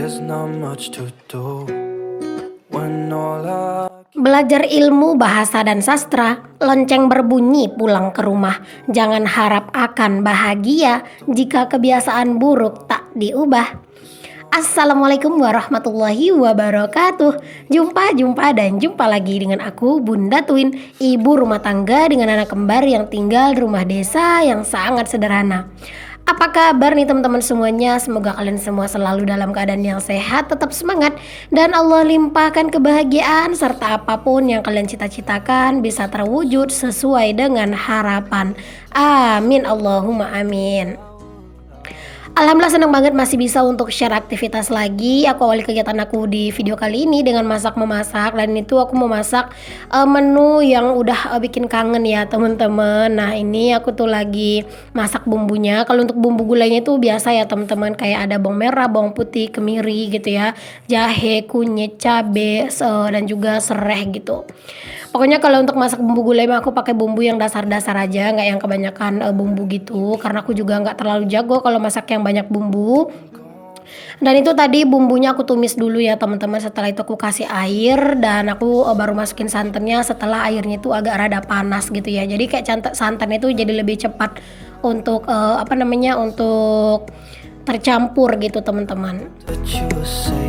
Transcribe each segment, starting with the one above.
there's not much to do when all I Belajar ilmu bahasa dan sastra, lonceng berbunyi pulang ke rumah. Jangan harap akan bahagia jika kebiasaan buruk tak diubah. Assalamualaikum warahmatullahi wabarakatuh. Jumpa lagi dengan aku Bunda Twin, ibu rumah tangga dengan anak kembar yang tinggal di rumah desa yang sangat sederhana. Apa kabar nih teman-teman semuanya? Semoga kalian semua selalu dalam keadaan yang sehat, tetap semangat, dan Allah limpahkan kebahagiaan serta apapun yang kalian cita-citakan bisa terwujud sesuai dengan harapan. Amin Allahumma amin. Alhamdulillah senang banget masih bisa untuk share aktivitas lagi. Aku awali kegiatan aku di video kali ini dengan masak-memasak, dan itu aku mau masak menu yang udah bikin kangen ya teman-teman. Nah ini aku tuh lagi masak bumbunya. Kalau untuk bumbu gulainya itu biasa ya teman-teman, kayak ada bawang merah, bawang putih, kemiri gitu ya, jahe, kunyit, cabe, dan juga serai gitu. Pokoknya kalau untuk masak bumbu gulai aku pakai bumbu yang dasar-dasar aja, nggak yang kebanyakan bumbu gitu, karena aku juga nggak terlalu jago kalau masak yang banyak bumbu. Dan itu tadi bumbunya aku tumis dulu ya teman-teman. Setelah itu aku kasih air dan aku baru masukin santannya setelah airnya itu agak rada panas gitu ya. Jadi kayak santan itu jadi lebih cepat untuk untuk tercampur gitu teman-teman. that you were saving.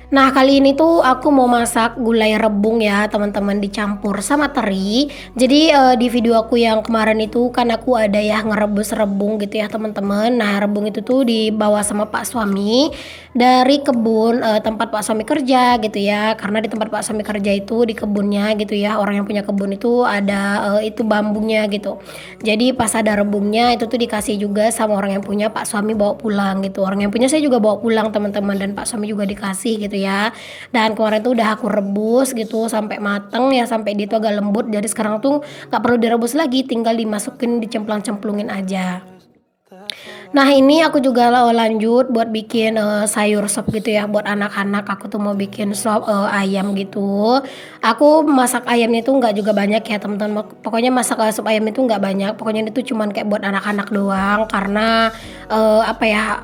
Nah kali ini tuh aku mau masak gulai rebung ya teman-teman, dicampur sama teri. Jadi di video aku yang kemarin itu kan aku ada ya ngerebus rebung gitu ya teman-teman. Nah rebung itu tuh dibawa sama Pak suami dari kebun tempat Pak suami kerja gitu ya. Karena di tempat Pak suami kerja itu di kebunnya gitu ya, orang yang punya kebun itu ada itu bambunya gitu. Jadi pas ada rebungnya itu tuh dikasih juga sama orang yang punya, Pak suami bawa pulang gitu. Orang yang punya saya juga bawa pulang teman-teman, dan Pak suami juga dikasih gitu ya. Dan kemarin tuh udah aku rebus gitu sampai mateng ya, sampai dia tuh agak lembut. Jadi sekarang tuh nggak perlu direbus lagi, tinggal dimasukin, dicemplang-cemplungin aja. Nah ini aku juga lanjut buat bikin sayur sop gitu ya buat anak-anak. Aku tuh mau bikin sop ayam gitu. Aku masak ayamnya itu nggak juga banyak ya teman-teman. Pokoknya masak sop ayam itu nggak banyak. Pokoknya itu cuman kayak buat anak-anak doang. Karena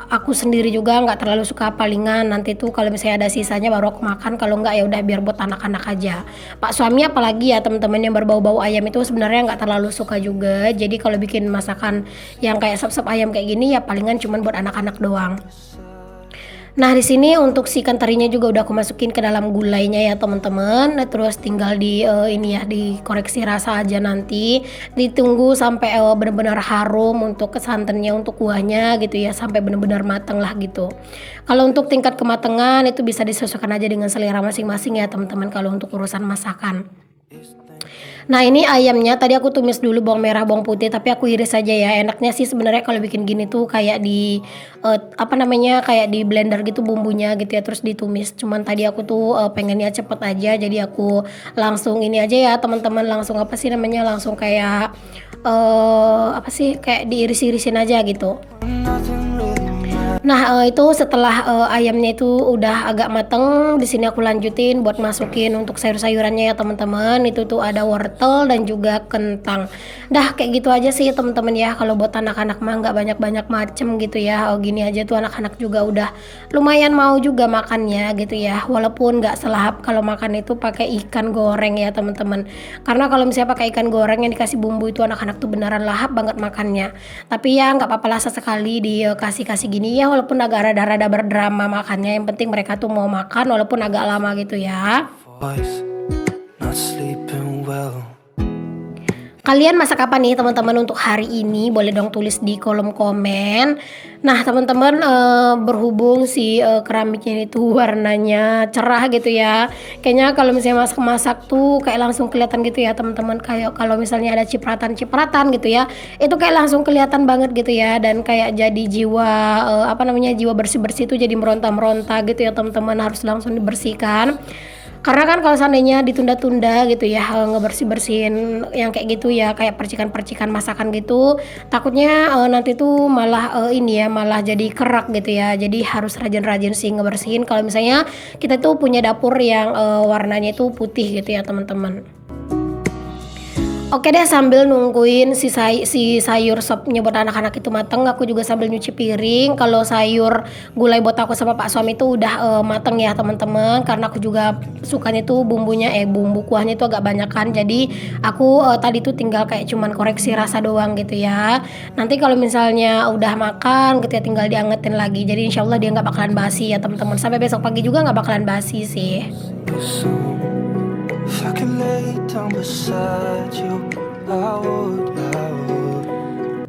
aku sendiri juga nggak terlalu suka palingan. Nanti tuh kalau misalnya ada sisanya baru aku makan. Kalau nggak ya udah biar buat anak-anak aja. Pak suami apalagi ya teman-teman yang berbau-bau ayam itu sebenarnya nggak terlalu suka juga. Jadi kalau bikin masakan yang kayak sop-sop ayam kayak gini ya palingan cuman buat anak-anak doang. Nah di sini untuk si ikan terinya juga udah aku masukin ke dalam gulainya ya teman-teman. Nah, terus tinggal dikoreksi rasa aja, nanti ditunggu sampai benar-benar harum untuk santannya, untuk kuahnya gitu ya, sampai benar-benar mateng lah gitu. Kalau untuk tingkat kematangan itu bisa disesuaikan aja dengan selera masing-masing ya teman-teman kalau untuk urusan masakan. Nah ini ayamnya tadi aku tumis dulu bawang merah, bawang putih, tapi aku iris aja ya. Enaknya sih sebenarnya kalau bikin gini tuh kayak kayak di blender gitu bumbunya gitu ya, terus ditumis. Cuman tadi aku tuh pengennya cepet aja, jadi aku langsung ini aja ya teman-teman, langsung langsung kayak kayak diiris-irisin aja gitu. Nothing really matters. Nah itu setelah ayamnya itu udah agak mateng, di sini aku lanjutin buat masukin untuk sayur-sayurannya ya teman-teman. Itu tuh ada wortel dan juga kentang. Dah kayak gitu aja sih teman-teman ya. Kalau buat anak-anak mah nggak banyak-banyak macem gitu ya. Gini aja tuh anak-anak juga udah lumayan mau juga makannya gitu ya. Walaupun nggak selahap kalau makan itu pakai ikan goreng ya teman-teman. Karena kalau misalnya pakai ikan goreng yang dikasih bumbu itu anak-anak tuh beneran lahap banget makannya. Tapi ya nggak apa-apa lah sesekali dikasih gini ya, walaupun agak rada-rada berdrama makannya. Yang penting mereka tuh mau makan walaupun agak lama gitu ya. Voice, not sleeping well. Kalian masak apa nih teman-teman untuk hari ini? Boleh dong tulis di kolom komen. Nah teman-teman, berhubung si keramiknya itu warnanya cerah gitu ya. Kayaknya kalau misalnya masak-masak tuh kayak langsung kelihatan gitu ya teman-teman. Kayak kalau misalnya ada cipratan-cipratan gitu ya, itu kayak langsung kelihatan banget gitu ya. Dan kayak jadi jiwa jiwa bersih-bersih itu jadi meronta-meronta gitu ya teman-teman. Harus langsung dibersihkan. Karena kan kalau seandainya ditunda-tunda gitu ya ngebersih-bersihin yang kayak gitu ya, kayak percikan-percikan masakan gitu, takutnya nanti tuh malah malah jadi kerak gitu ya. Jadi harus rajin-rajin sih ngebersihin kalau misalnya kita tuh punya dapur yang warnanya itu putih gitu ya teman-teman. Oke deh, sambil nungguin si sayur sopnya buat anak-anak itu mateng, aku juga sambil nyuci piring. Kalau sayur gulai buat aku sama Pak suami itu udah mateng ya teman-teman, karena aku juga sukanya tuh bumbunya bumbu kuahnya itu agak banyak kan. Jadi aku tadi tuh tinggal kayak cuman koreksi rasa doang gitu ya. Nanti kalau misalnya udah makan gitu ya tinggal diangetin lagi. Jadi insya Allah dia nggak bakalan basi ya teman-teman. Sampai besok pagi juga nggak bakalan basi sih. If I could lay down beside you, I would.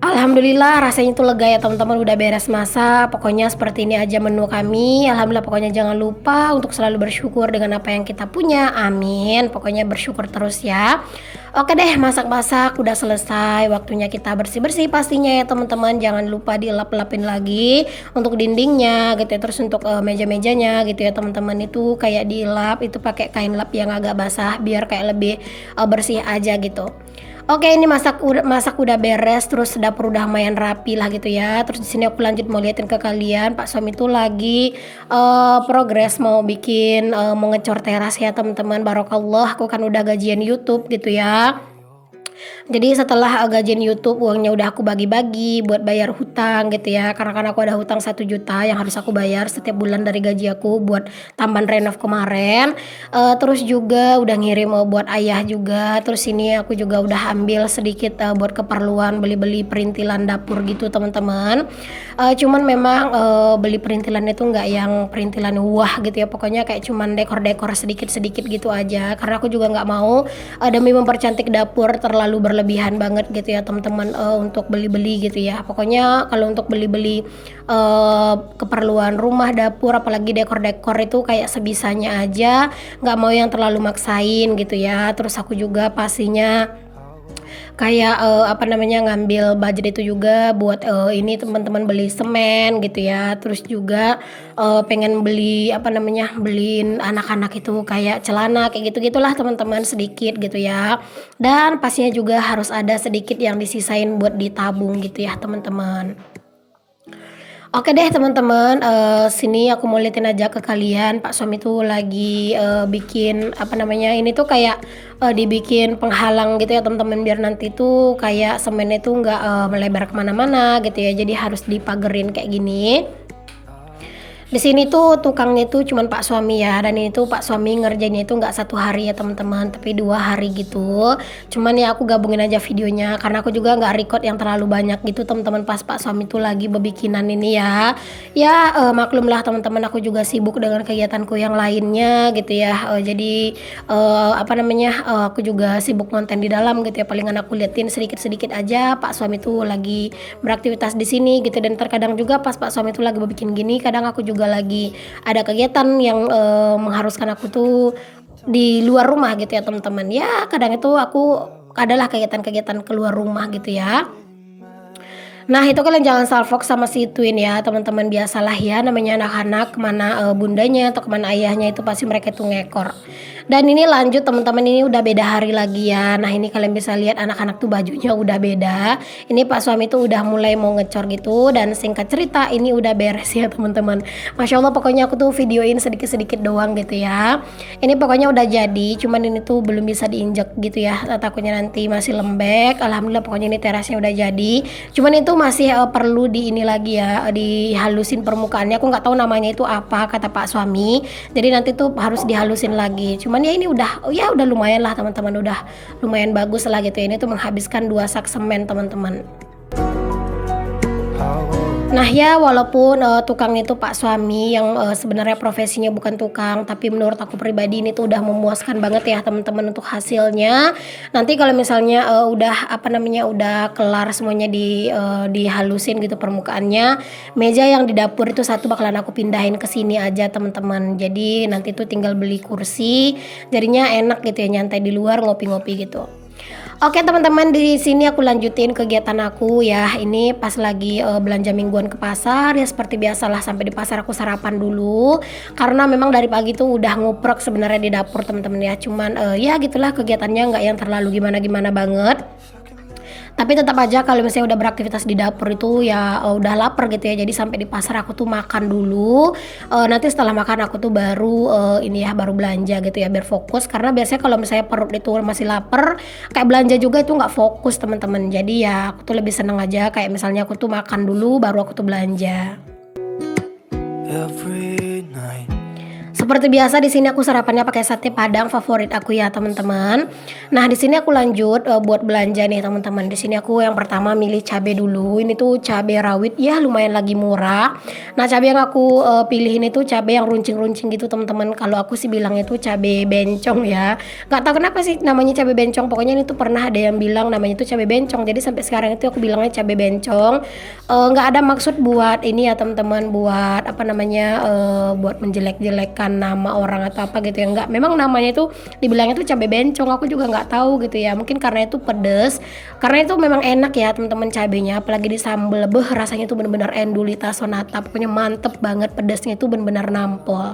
Alhamdulillah rasanya itu lega ya teman-teman, udah beres masak. Pokoknya seperti ini aja menu kami. Alhamdulillah, pokoknya jangan lupa untuk selalu bersyukur dengan apa yang kita punya. Amin. Pokoknya bersyukur terus ya. Oke deh, masak-masak udah selesai. Waktunya kita bersih-bersih pastinya ya teman-teman. Jangan lupa dilap-lapin lagi untuk dindingnya gitu ya. Terus untuk meja-mejanya gitu ya teman-teman, itu kayak dilap itu pakai kain lap yang agak basah biar kayak lebih bersih aja gitu. Oke, ini masak udah beres, terus dapur udah lumayan rapi lah gitu ya. Terus di sini aku lanjut mau liatin ke kalian, Pak suami tuh lagi progres mau bikin mau ngecor teras ya teman-teman. Barokallah, aku kan udah gajian YouTube gitu ya. Jadi setelah gajian YouTube, uangnya udah aku bagi-bagi buat bayar hutang gitu ya. Karena kan aku ada hutang 1 juta yang harus aku bayar setiap bulan dari gaji aku buat tambahan renov kemarin. Terus juga udah ngirim buat ayah juga. Terus ini aku juga udah ambil sedikit buat keperluan beli-beli perintilan dapur gitu teman-teman. Cuman memang beli perintilan itu nggak yang perintilan wah gitu ya. Pokoknya kayak cuman dekor-dekor sedikit-sedikit gitu aja. Karena aku juga nggak mau demi mempercantik dapur terlalu berlebihan banget gitu ya teman-teman untuk beli-beli gitu ya. Pokoknya kalau untuk beli-beli keperluan rumah dapur apalagi dekor-dekor itu kayak sebisanya aja, nggak mau yang terlalu maksain gitu ya. Terus aku juga pastinya kayak ngambil budget itu juga buat ini teman-teman beli semen gitu ya. Terus juga pengen beliin anak-anak itu kayak celana kayak gitu-gitulah teman-teman, sedikit gitu ya. Dan pastinya juga harus ada sedikit yang disisain buat ditabung gitu ya teman-teman. Oke deh teman-teman, sini aku mau liatin aja ke kalian. Pak suami tuh lagi bikin ini tuh kayak dibikin penghalang gitu ya teman-teman, biar nanti tuh kayak semennya tuh nggak melebar kemana-mana gitu ya. Jadi harus dipagerin kayak gini. Di sini tuh tukangnya tuh cuman Pak suami ya, dan ini tuh Pak suami ngerjainnya itu nggak 1 hari ya teman-teman, tapi 2 hari gitu. Cuman ya aku gabungin aja videonya karena aku juga nggak record yang terlalu banyak gitu teman-teman pas Pak suami tuh lagi bebikinan ini ya. Ya maklumlah teman-teman, aku juga sibuk dengan kegiatanku yang lainnya gitu ya. Jadi aku juga sibuk konten di dalam gitu ya. Palingan aku liatin sedikit-sedikit aja Pak suami tuh lagi beraktivitas di sini gitu. Dan terkadang juga pas Pak suami tuh lagi bikin gini, kadang aku juga lagi ada kegiatan yang mengharuskan aku tuh di luar rumah gitu ya teman-teman. Ya kadang itu aku adalah kegiatan-kegiatan keluar rumah gitu ya. Nah itu kalian jangan salfok sama si Twin ya teman-teman, biasalah ya namanya anak-anak, kemana bundanya atau kemana ayahnya itu pasti mereka tuh ngekor. Dan ini lanjut teman-teman, ini udah beda hari lagi ya. Nah ini kalian bisa lihat anak-anak tuh bajunya udah beda. Ini Pak suami tuh udah mulai mau ngecor gitu, dan singkat cerita ini udah beres ya teman-teman. Masya Allah, pokoknya aku tuh videoin sedikit-sedikit doang gitu ya. Ini pokoknya udah jadi, cuman ini tuh belum bisa diinjek gitu ya, takutnya nanti masih lembek. Alhamdulillah pokoknya ini terasnya udah jadi. Cuman itu masih perlu di ini lagi ya, dihalusin permukaannya. Aku nggak tahu namanya itu apa kata Pak suami. Jadi nanti tuh harus dihalusin lagi. Cuman ya ini udah lumayan lah teman-teman, udah lumayan bagus lah gitu ya. Ini tuh menghabiskan 2 sak semen teman-teman. Nah ya, walaupun tukang itu Pak suami yang sebenarnya profesinya bukan tukang, tapi menurut aku pribadi ini tuh udah memuaskan banget ya teman-teman untuk hasilnya. Nanti kalau misalnya udah kelar semuanya dihalusin gitu permukaannya, meja yang di dapur itu satu bakalan aku pindahin ke sini aja teman-teman. Jadi nanti tuh tinggal beli kursi, jadinya enak gitu ya, nyantai di luar ngopi-ngopi gitu. Oke teman-teman, di sini aku lanjutin kegiatan aku ya. Ini pas lagi belanja mingguan ke pasar ya, seperti biasalah sampai di pasar aku sarapan dulu. Karena memang dari pagi tuh udah nguprek sebenarnya di dapur teman-teman ya. Cuman ya gitulah kegiatannya, nggak yang terlalu gimana-gimana banget. Tapi tetap aja kalau misalnya udah beraktivitas di dapur itu ya udah lapar gitu ya. Jadi sampai di pasar aku tuh makan dulu. Nanti setelah makan aku tuh baru ini ya baru belanja gitu ya biar fokus. Karena biasanya kalau misalnya perut itu masih lapar, kayak belanja juga itu nggak fokus teman-teman. Jadi ya aku tuh lebih seneng aja kayak misalnya aku tuh makan dulu baru aku tuh belanja. every night. Seperti biasa di sini aku sarapannya pakai sate padang favorit aku ya teman-teman. Nah di sini aku lanjut buat belanja nih teman-teman. Di sini aku yang pertama milih cabai dulu. Ini tuh cabai rawit ya lumayan lagi murah. Nah cabai yang aku pilih ini tuh cabai yang runcing-runcing gitu teman-teman. Kalau aku sih bilangnya tuh cabai bencong ya. Gak tahu kenapa sih namanya cabai bencong. Pokoknya ini tuh pernah ada yang bilang namanya tuh cabai bencong. Jadi sampai sekarang itu aku bilangnya cabai bencong. Nggak ada maksud buat ini ya teman-teman, buat apa namanya buat menjelek-jelekan nama orang atau apa gitu ya, enggak, memang namanya itu dibilangnya tuh cabai bencong. Aku juga nggak tahu gitu ya, mungkin karena itu pedes, karena itu memang enak ya teman-teman cabenya, apalagi di sambal rasanya tuh bener-bener endulita sonata, pokoknya mantep banget, pedesnya itu bener-bener nampol.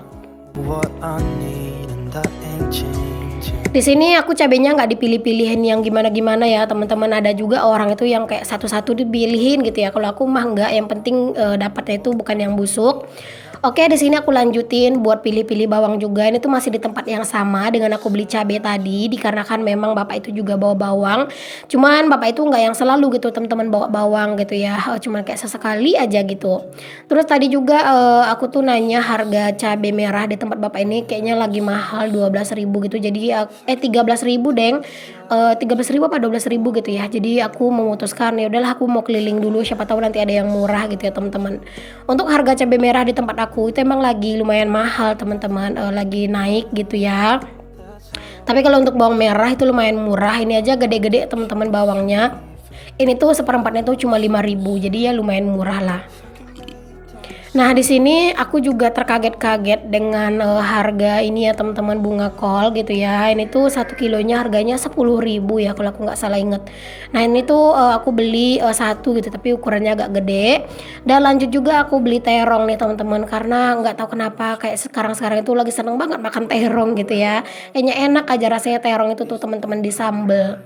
What I need and that ain't changing. Di sini aku cabenya nggak dipilih-pilihin yang gimana-gimana ya teman-teman. Ada juga orang itu yang kayak satu-satu dipilihin gitu ya. Kalau aku mah nggak, yang penting dapatnya itu bukan yang busuk. Oke, di sini aku lanjutin buat pilih-pilih bawang juga. Ini tuh masih di tempat yang sama dengan aku beli cabai tadi, dikarenakan memang bapak itu juga bawa bawang. Cuman bapak itu nggak yang selalu gitu teman-teman bawa bawang gitu ya. Cuman kayak sesekali aja gitu. Terus tadi juga aku tuh nanya harga cabai merah di tempat bapak ini kayaknya lagi mahal 12.000 gitu. Jadi 13.000 deng. 13.000 apa 12.000 gitu ya. Jadi aku memutuskan ya udahlah aku mau keliling dulu, siapa tahu nanti ada yang murah gitu ya teman-teman. Untuk harga cabai merah di tempat aku itu emang lagi lumayan mahal teman-teman, lagi naik gitu ya. Tapi kalau untuk bawang merah itu lumayan murah. Ini aja gede-gede teman-teman bawangnya. Ini tuh seperempatnya tuh cuma 5.000. Jadi ya lumayan murah lah. Nah di sini aku juga terkaget-kaget dengan harga ini ya teman-teman, bunga kol gitu ya. Ini tuh 1 kilonya harganya 10.000 ya kalau aku nggak salah inget. Nah ini tuh aku beli satu gitu tapi ukurannya agak gede. Dan lanjut juga aku beli terong nih teman-teman, karena nggak tahu kenapa kayak sekarang itu lagi seneng banget makan terong gitu ya. Kayaknya enak aja rasanya terong itu tuh teman-teman di sambal.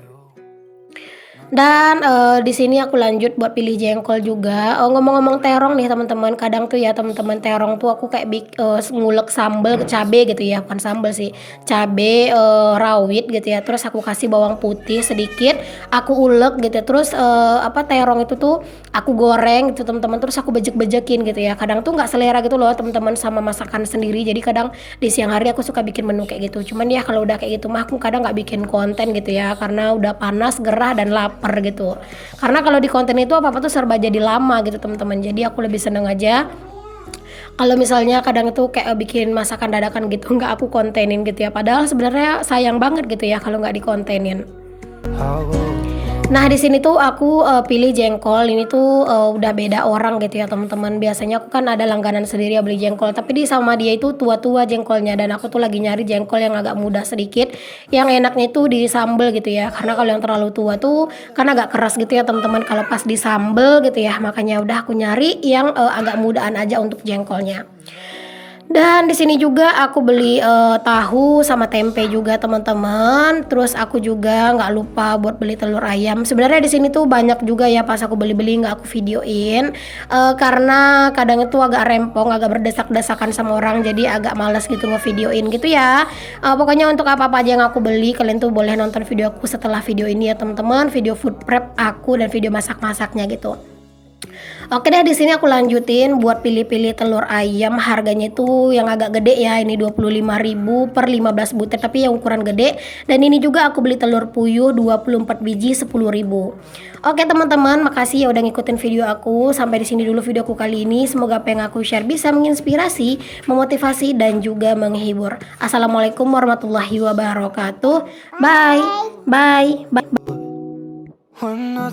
Dan di sini aku lanjut buat pilih jengkol juga. Ngomong-ngomong terong nih teman-teman, kadang tuh ya teman-teman terong tuh aku kayak ngulek sambal cabe gitu ya, bukan sambal sih, cabe rawit gitu ya. Terus aku kasih bawang putih sedikit, aku ulek gitu. Terus terong itu tuh aku goreng gitu teman-teman. Terus aku bejek-bejekin gitu ya. Kadang tuh nggak selera gitu loh teman-teman sama masakan sendiri. Jadi kadang di siang hari aku suka bikin menu kayak gitu. Cuman ya kalau udah kayak gitu mah aku kadang nggak bikin konten gitu ya, karena udah panas, gerah dan lapar gitu. Karena kalau di konten itu apa-apa tuh serba jadi lama gitu teman-teman. Jadi aku lebih seneng aja kalau misalnya kadang itu kayak bikin masakan dadakan gitu nggak aku kontenin gitu ya. Padahal sebenarnya sayang banget gitu ya kalau nggak dikontenin. How Nah di sini tuh aku pilih jengkol. Ini tuh udah beda orang gitu ya teman-teman. Biasanya aku kan ada langganan sendiri ya beli jengkol, tapi di sama dia itu tua-tua jengkolnya, dan aku tuh lagi nyari jengkol yang agak muda sedikit, yang enaknya tuh di sambel gitu ya. Karena kalau yang terlalu tua tuh kan agak keras gitu ya teman-teman kalau pas di sambel gitu ya. Makanya udah aku nyari yang agak mudaan aja untuk jengkolnya. Dan di sini juga aku beli tahu sama tempe juga teman-teman. Terus aku juga nggak lupa buat beli telur ayam. Sebenarnya di sini tuh banyak juga ya pas aku beli-beli nggak aku videoin, karena kadang itu agak rempong, agak berdesak-desakan sama orang, jadi agak malas gitu ngevideoin gitu ya. Pokoknya untuk apa-apa aja yang aku beli, kalian tuh boleh nonton video aku setelah video ini ya teman-teman. Video food prep aku dan video masak-masaknya gitu. Oke deh, di sini aku lanjutin buat pilih-pilih telur ayam. Harganya itu yang agak gede ya, ini 25.000 per 15 butir, tapi yang ukuran gede. Dan ini juga aku beli telur puyuh 24 biji 10.000. Oke teman-teman, makasih ya udah ngikutin video aku. Sampai di sini dulu videoku kali ini. Semoga apa yang aku share bisa menginspirasi, memotivasi dan juga menghibur. Assalamualaikum warahmatullahi wabarakatuh. Bye. Bye. Bye. when I